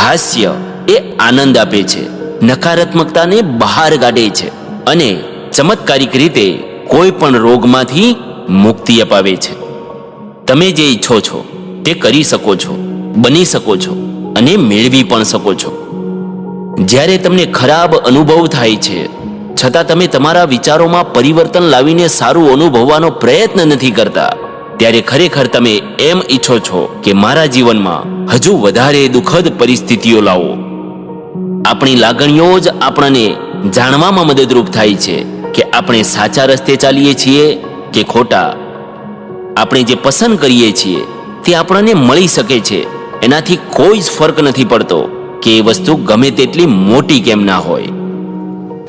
હાસ્ય એ આનંદ આપે છે, નકારાત્મકતાને બહાર કાઢે છે અને ચમત્કારિક રીતે કોઈ પણ રોગમાંથી મુક્તિ અપાવે છે. તમે જે ઈચ્છો છો તે કરી શકો છો, બની શકો છો અને મેળવી પણ શકો છો. જ્યારે તમને ખરાબ અનુભવ થાય છે છતાં તમે તમારા વિચારોમાં પરિવર્તન લાવીને સારું અનુભવવાનો પ્રયત્ન નથી કરતા, ત્યારે ખરેખર તમે એમ ઈચ્છો છો કે મારા જીવનમાં હજુ વધારે દુઃખદ પરિસ્થિતિઓ લાવો. આપણી લાગણીઓ જ આપણને જાણવામાં મદદરૂપ થાય છે કે આપણે સાચા રસ્તે ચાલીએ છીએ કે ખોટા. આપણે જે પસંદ કરીએ છીએ તે આપણને મળી શકે છે, એનાથી કોઈ જ ફરક નથી પડતો કે એ વસ્તુ ગમે તેટલી મોટી કેમ ના હોય.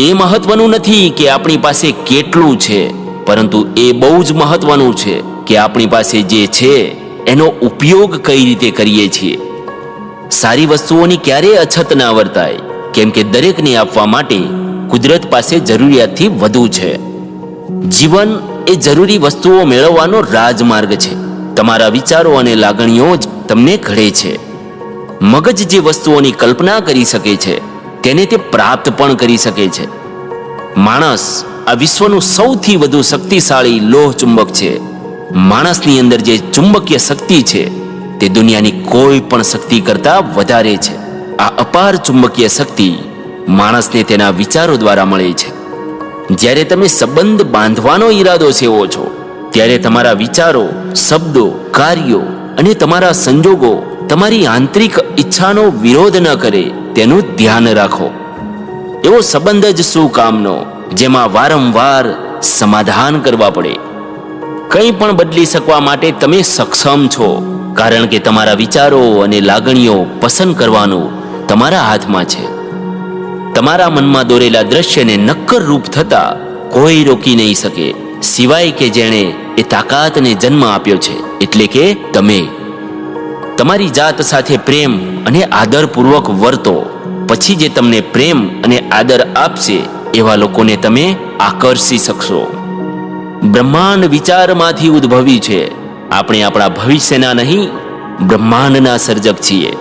એ મહત્વનું નથી કે આપણી પાસે કેટલું છે, પરંતુ એ બહુ જ મહત્વનું છે કે આપણી પાસે જે છે એનો ઉપયોગ કઈ રીતે કરીએ છીએ. સારી વસ્તુઓની ક્યારેય અછત ના વર્તાય, કેમ કે દરેકને આપવા માટે કુદરત પાસે જરૂરિયાતથી વધુ છે. જીવન એ જરૂરી વસ્તુઓ મેળવવાનો રાજમાર્ગ છે. તમારા વિચારો અને લાગણીઓ જ તમને ઘડે છે. મગજ જે વસ્તુઓની કલ્પના કરી શકે છે તેને તે પ્રાપ્ત પણ કરી શકે છે. માણસ આ વિશ્વનું સૌથી વધુ શક્તિશાળી લોહ ચુંબક છે. માણસની અંદર જે ચુંબકીય શક્તિ છે તે દુનિયાની કોઈ પણ શક્તિ કરતા વધારે છે. આ અપાર ચુંબકીય શક્તિ માણસને તેના વિચારો દ્વારા મળે છે. જ્યારે તમે સંબંધ બાંધવાનો ઈરાદો સેવો છો ત્યારે તમારા વિચારો, શબ્દો, કાર્યો અને તમારા સંજોગો તમારી આંતરિક ઈચ્છાનો વિરોધ ન કરે તેનું ધ્યાન રાખો. એવો સંબંધ જ શું કામનો જેમાં વારંવાર સમાધાન કરવા પડે. કંઈ પણ બદલી શકવા માટે તમે સક્ષમ છો, કારણ કે તમારા વિચારો અને લાગણીઓ પસંદ કરવાનું તમારા હાથમાં છે. તમારા મનમાં દોરેલા દ્રશ્યને નક્કર રૂપ થતા કોઈ રોકી નહીં શકે, સિવાય કે જેણે એ તાકાતને જન્મ આપ્યો છે, એટલે કે તમે. તમારી જાત સાથે પ્રેમ અને આદરપૂર્વક વર્તો, પછી જે તમને પ્રેમ અને આદર આપશે એવા લોકોને તમે આકર્ષી શકશો. બ્રહ્માંડ વિચારમાંથી ઉદ્ભવ્યું છે. આપણે આપણા ભવિષ્યના નહીં, બ્રહ્માંડના સર્જક છીએ.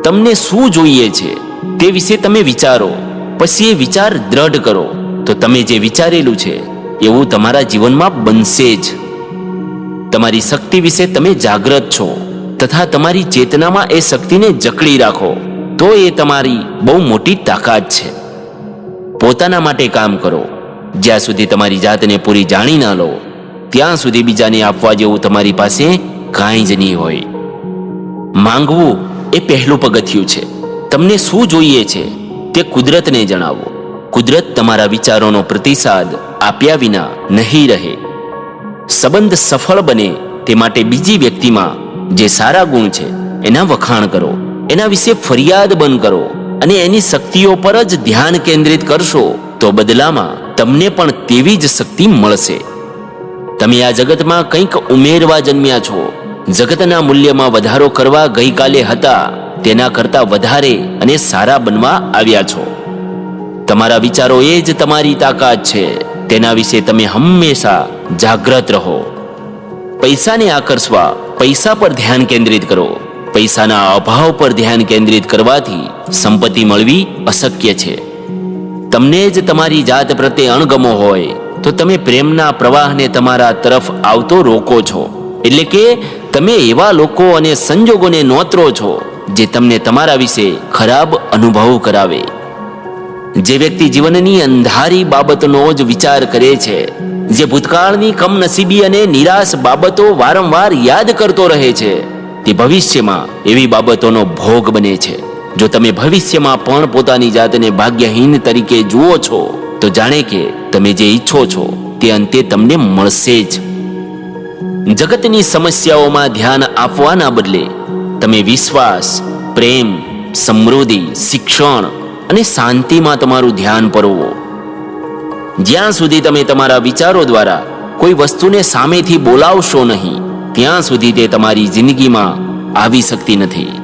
તમને શું જોઈએ છે તે વિશે તમે વિચારો, પછી એ વિચાર દ્રઢ કરો તો તમે જે વિચારેલું છે એવું તમારા જીવનમાં બનશે જ. તમારી શક્તિ વિશે તમે જાગૃત છો તથા તમારી ચેતનામાં એ શક્તિને જકડી રાખો તો એ તમારી બહુ મોટી તાકાત છે. પોતાના માટે કામ કરો. જ્યાં સુધી તમારી જાતને પૂરી જાણી ના લો ત્યાં સુધી બીજાને આપવા જેવું તમારી પાસે કાંઈ જ નહીં હોય. માંગવું એ પહેલું પગથિયું છે. તમને શું જોઈએ છે તે કુદરતને જણાવો. કુદરત તમારા વિચારોનો પ્રતિસાદ આપ્યા વિના નહીં રહે. સંબંધ સફળ બને તે માટે બીજી વ્યક્તિમાં જે સારા ગુણ છે એના વખાણ કરો, એના વિશે ફરિયાદ બંધ કરો અને એની શક્તિઓ પર જ ધ્યાન કેન્દ્રિત કરશો તો બદલામાં તમને પણ તેવી જ શક્તિ મળશે. તમે આ જગતમાં કંઈક ઉમેરવા જન્મ્યા છો. જગતના મૂલ્યમાં વધારો કરવા ગઈકાલે હતા તેના કરતા વધારે અને સારા બનવા આવ્યા છો. તમારા વિચારો એ જ તમારી તાકાત છે. તેના વિશે તમે હંમેશા જાગૃત રહો. પૈસાને આકર્ષવા પૈસા પર ધ્યાન કેન્દ્રિત કરો. પૈસાના અભાવ પર ધ્યાન કેન્દ્રિત કરવાથી સંપત્તિ મળવી અશક્ય છે. તમને જ તમારી જાત પ્રત્યે અણગમો હોય તો તમે પ્રેમના પ્રવાહને તમારા તરફ આવતો રોકો છો. એટલે કે તમે એવા લોકો અને સંજોગોને નોતરો છો જે તમને તમારા વિશે ખરાબ અનુભવ કરાવે. જે વ્યક્તિ જીવનની અંધારી બાબતનો જ વિચાર કરે છે, જે ભૂતકાળની કમનસીબી અને નિરાશ બાબતો વારંવાર યાદ કરતો રહે છે, તે ભવિષ્યમાં એવી બાબતોનો ભોગ બને છે. જો તમે ભવિષ્યમાં પણ પોતાની જાતને ભાગ્યહીન તરીકે જુઓ છો તો જાણે કે તમે જે ઈચ્છો છો તે અંતે તમને મળશે જ. જગતની સમસ્યાઓમાં ધ્યાન આપવાના બદલે તમે વિશ્વાસ, પ્રેમ, સમૃદ્ધિ, શિક્ષણ અને શાંતિમાં તમારું ધ્યાન પરવો. જ્યાં સુધી તમે તમારા વિચારો દ્વારા કોઈ વસ્તુને સામેથી બોલાવશો નહીં ત્યાં સુધી તે તમારી જિંદગીમાં આવી શકતી નથી.